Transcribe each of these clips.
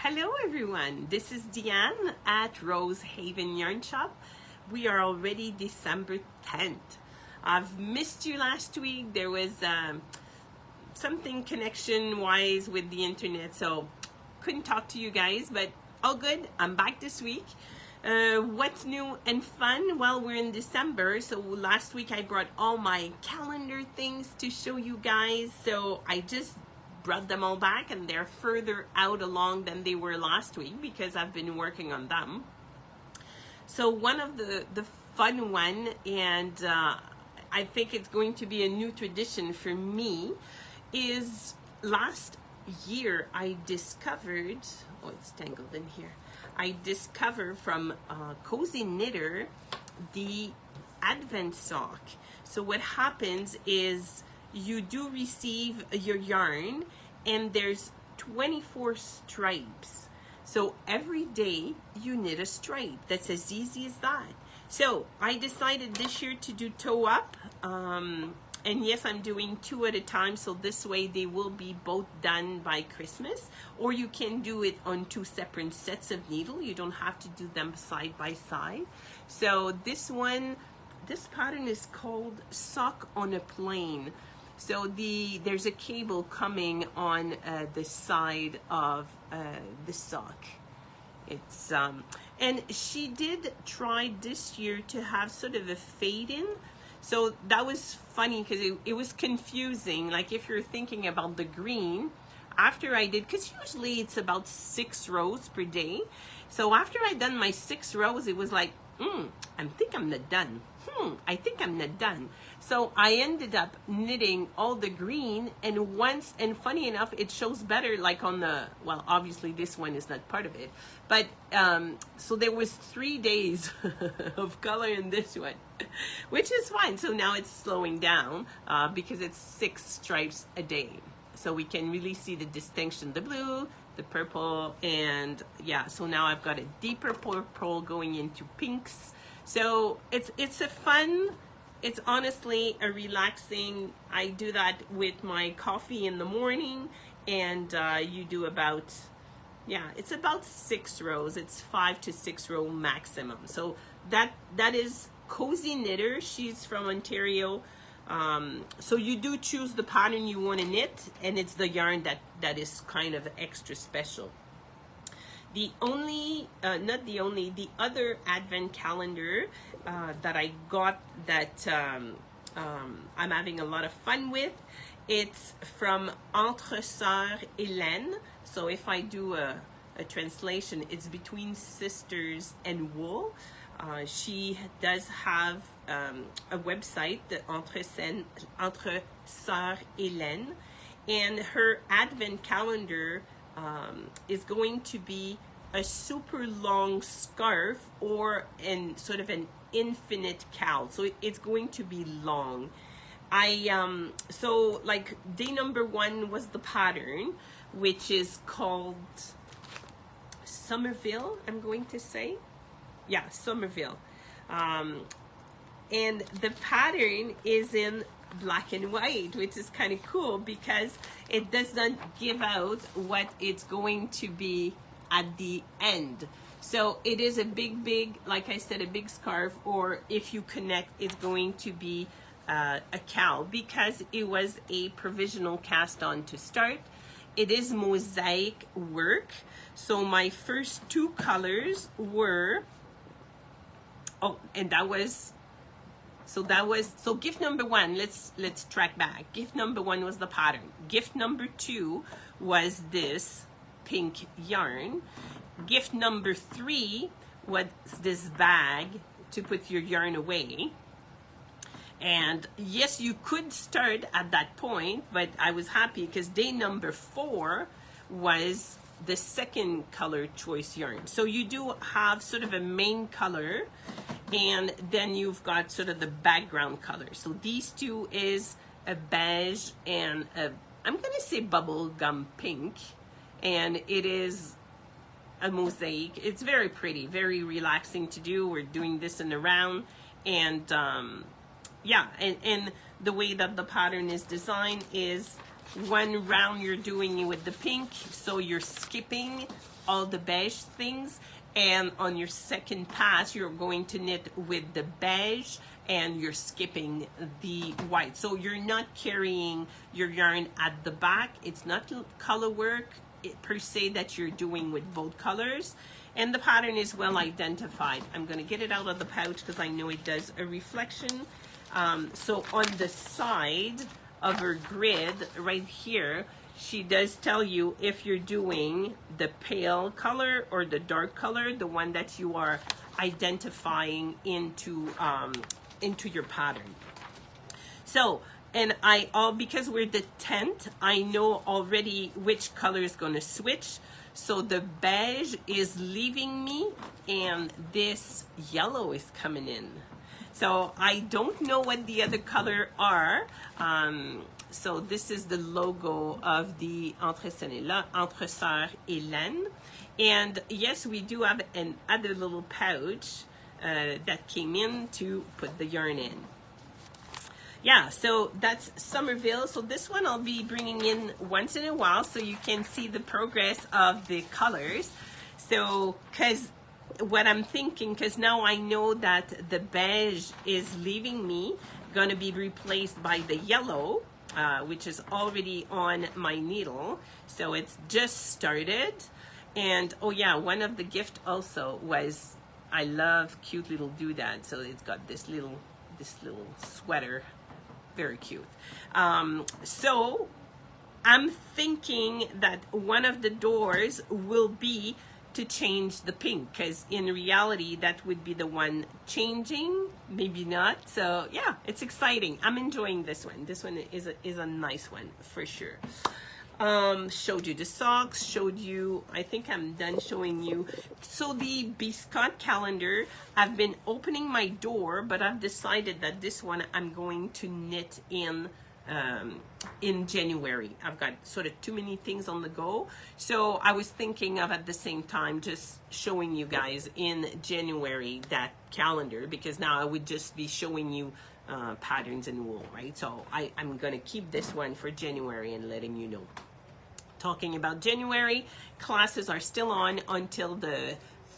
Hello everyone, this is Diane at Rose Haven Yarn Shop. We are already December 10th. I've missed you last week. There was something connection wise with the internet, so couldn't talk to you guys, but all good. I'm back this week. What's new and fun? Well, we're in December, so last week I brought all my calendar things to show you guys, so I just brought them all back, and they're further out along than they were last week because I've been working on them. So one of the fun one, and I think it's going to be a new tradition for me, is last year I discovered, oh it's tangled in here, I discovered from Cozy Knitter the Advent sock. So what happens is you do receive your yarn and there's 24 stripes. So every day you knit a stripe. That's as easy as that. So I decided this year to do toe up. And yes, I'm doing 2 at a time, so this way they will be both done by Christmas. Or you can do it on 2 separate sets of needle. You don't have to do them side by side. So this pattern is called Sock on a Plane. So there's a cable coming on the side of the sock. It's and she did try this year to have sort of a fade in. So that was funny because it was confusing. Like if you're thinking about the green, after I did, because usually it's about 6 rows per day. So after I done my 6 rows, it was like, I think I'm not done. I think I'm not done. So I ended up knitting all the green, and funny enough, it shows better like on the, well, obviously this one is not part of it, but so there was 3 days of color in this one, which is fine. So now it's slowing down because it's 6 stripes a day. So we can really see the distinction, the blue, the purple, and yeah, so now I've got a deeper purple going into pinks. So it's a fun, it's honestly a relaxing, I do that with my coffee in the morning, and you do about, yeah, it's about 6 rows. It's 5 to 6 row maximum. So that is Cozy Knitter. She's from Ontario. So you do choose the pattern you want to knit, and it's the yarn that is kind of extra special. The only, the other Advent calendar that I got that I'm having a lot of fun with, it's from Entre Sœurs Hélène. So if I do a translation, it's between sisters and wool. She does have a website, the Entre Sœurs Hélène, and her Advent calendar is going to be a super long scarf or sort of an infinite cowl. So it's going to be long. So like day number 1 was the pattern, which is called Somerville, I'm going to say. Yeah, Somerville. And the pattern is in black and white, which is kind of cool because it does not give out what it's going to be at the end. So it is a big, like I said, a big scarf, or if you connect, it's going to be a cowl because it was a provisional cast on to start. It is mosaic work. So my first 2 colors were, so gift number 1, let's track back. Gift number 1 was the pattern. Gift number 2 was this pink yarn. Gift number 3 was this bag to put your yarn away. And yes, you could start at that point, but I was happy because day number 4 was the second color choice yarn. So you do have sort of a main color, and then you've got sort of the background color. So these 2 is a beige and I'm gonna say bubblegum pink, and it is a mosaic. It's very pretty, very relaxing to do. We're doing this in a round, and yeah, and the way that the pattern is designed is one round you're doing with the pink, so you're skipping all the beige things, and on your second pass you're going to knit with the beige and you're skipping the white. So you're not carrying your yarn at the back. It's not color work per se that you're doing with both colors, and the pattern is well identified. I'm going to get it out of the pouch because I know it does a reflection. So on the side of her grid right here, she does tell you if you're doing the pale color or the dark color, the one that you are identifying into your pattern. So, and because we're the 10th, I know already which color is going to switch. So the beige is leaving me and this yellow is coming in. So I don't know what the other color are. So this is the logo of the Entre Sœurs Hélène. And yes, we do have another little pouch that came in to put the yarn in. Yeah, so that's Somerville. So this one I'll be bringing in once in a while so you can see the progress of the colors. So, because what I'm thinking, because now I know that the beige is leaving me, going to be replaced by the yellow, which is already on my needle. So it's just started. And oh yeah, one of the gift also was, I love cute little doodad. So it's got this little sweater. Very cute. So I'm thinking that one of the doors will be to change the pink, because in reality that would be the one changing, maybe not. So yeah, it's exciting. I'm enjoying this one. This one is a nice one for sure. Showed you the socks, showed you, I think I'm done showing you. So the Biscotte calendar, I've been opening my door, but I've decided that this one I'm going to knit in January. I've got sort of too many things on the go. So I was thinking of at the same time just showing you guys in January that calendar, because now I would just be showing you patterns in wool, right? So I'm going to keep this one for January and letting you know. Talking about January, classes are still on until the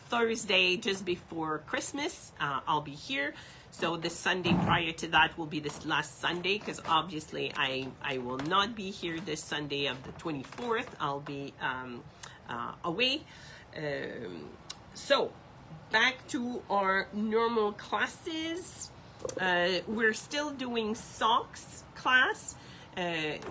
Thursday just before Christmas. I'll be here. So the Sunday prior to that will be this last Sunday, because obviously I will not be here this Sunday of the 24th. I'll be away. So back to our normal classes. We're still doing socks class.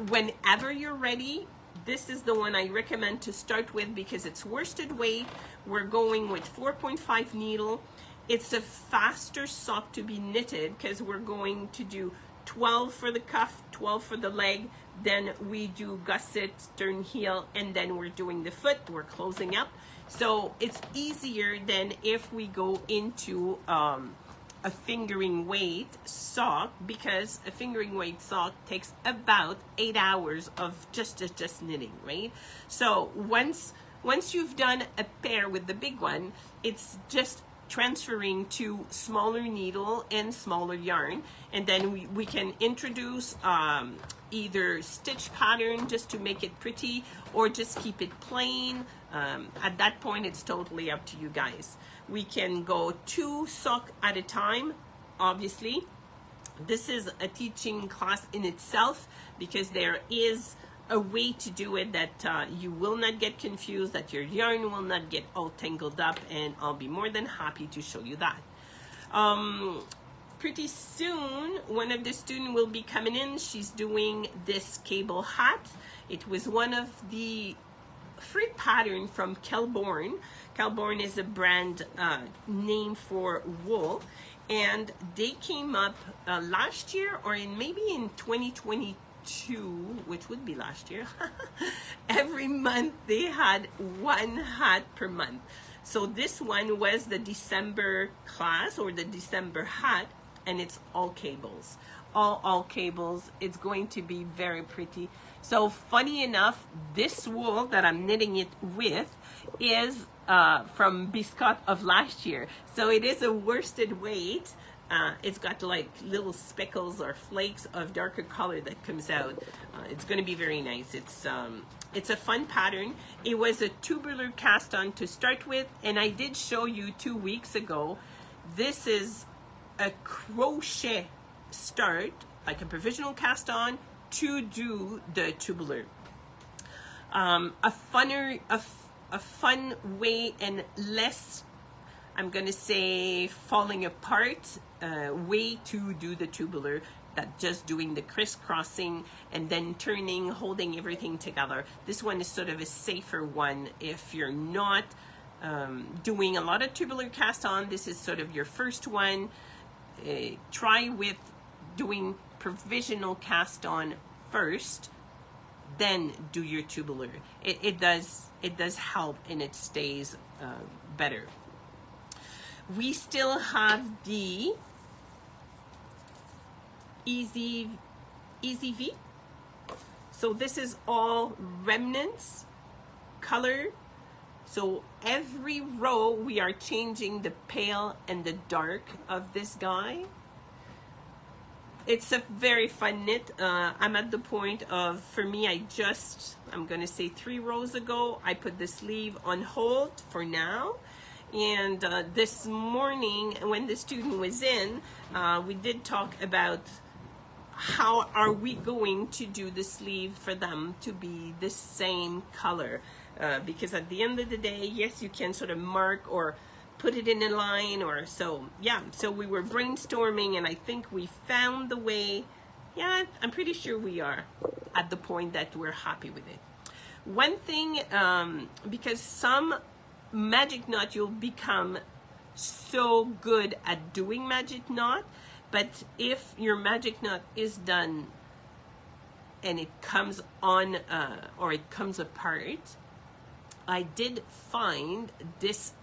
Whenever you're ready, this is the one I recommend to start with because it's worsted weight. We're going with 4.5 needle. It's a faster sock to be knitted because we're going to do 12 for the cuff, 12 for the leg, then we do gusset, turn heel, and then we're doing the foot. We're closing up. So it's easier than if we go into a fingering weight sock, because a fingering weight sock takes about 8 hours of just knitting, right? So once you've done a pair with the big one, it's just transferring to smaller needle and smaller yarn, and then we can introduce either stitch pattern just to make it pretty, or just keep it plain. At that point it's totally up to you guys. We can go 2 socks at a time. Obviously this is a teaching class in itself, because there is a way to do it that you will not get confused, that your yarn will not get all tangled up, and I'll be more than happy to show you that. Pretty soon one of the students will be coming in. She's doing this cable hat. It was one of the free pattern from Kelborn. Kelborn is a brand name for wool, and they came up last year, or maybe in 2022, which would be last year. Every month they had one hat per month. So this one was the December class, or the December hat, and it's all cables, all cables. It's going to be very pretty. So funny enough, this wool that I'm knitting it with is from Biscotte of last year. So it is a worsted weight. it's got like little speckles or flakes of darker color that comes out. It's going to be very nice. It's a fun pattern. It was a tubular cast on to start with, and I did show you 2 weeks ago. This is a crochet start, like a provisional cast on, to do the tubular. A fun way and less, I'm gonna say, falling apart way to do the tubular, that just doing the crisscrossing and then turning, holding everything together. This one is sort of a safer one if you're not doing a lot of tubular cast on. This is sort of your first one. Try with doing provisional cast on first, then do your tubular. It does help, and it stays better. We still have the Easy V. So this is all remnants color. So every row we are changing the pale and the dark of this guy. It's a very fun knit. I'm at the point of, for me, I'm gonna say 3 rows ago, I put the sleeve on hold for now. And this morning, when the student was in, we did talk about how are we going to do the sleeve for them to be the same color. Because at the end of the day, yes, you can sort of mark or put it in a line or so. Yeah, so we were brainstorming, and I think we found the way. Yeah, I'm pretty sure we are at the point that we're happy with it. One thing, because some magic knot, you'll become so good at doing magic knot, but if your magic knot is done and it comes on or it comes apart, I did find this.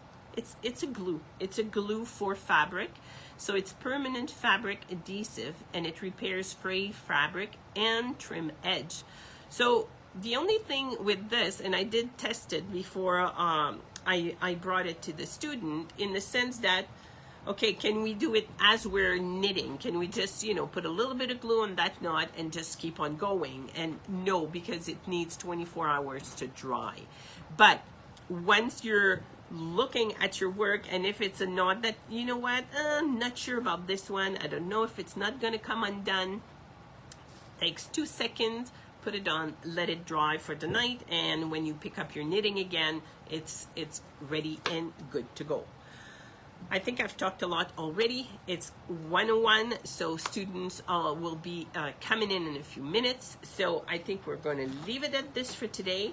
It's a glue. It's a glue for fabric. So it's permanent fabric adhesive, and it repairs frayed fabric and trim edge. So the only thing with this, and I did test it before I brought it to the student, in the sense that, okay, can we do it as we're knitting? Can we just, put a little bit of glue on that knot and just keep on going? And no, because it needs 24 hours to dry. But once you're looking at your work, and if it's a knot that, you know what, I'm not sure about this one, I don't know if it's not going to come undone, takes 2 seconds, put it on, let it dry for the night, and when you pick up your knitting again, it's ready and good to go. I think I've talked a lot already. It's 101, so students will be coming in a few minutes. So I think we're going to leave it at this for today.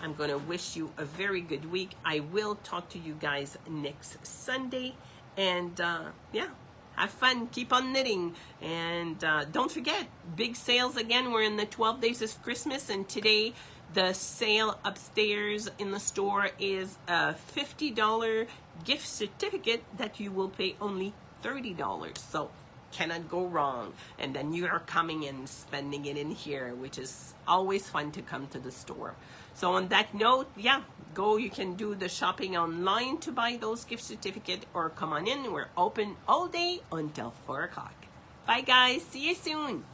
I'm going to wish you a very good week. I will talk to you guys next Sunday. And yeah, have fun. Keep on knitting. And don't forget, big sales again. We're in the 12 days of Christmas. And today, the sale upstairs in the store is a $50 gift certificate that you will pay only $30. So cannot go wrong. And then you are coming and spending it in here, which is always fun to come to the store. So on that note, yeah, go. You can do the shopping online to buy those gift certificates, or come on in. We're open all day until 4 o'clock. Bye guys. See you soon.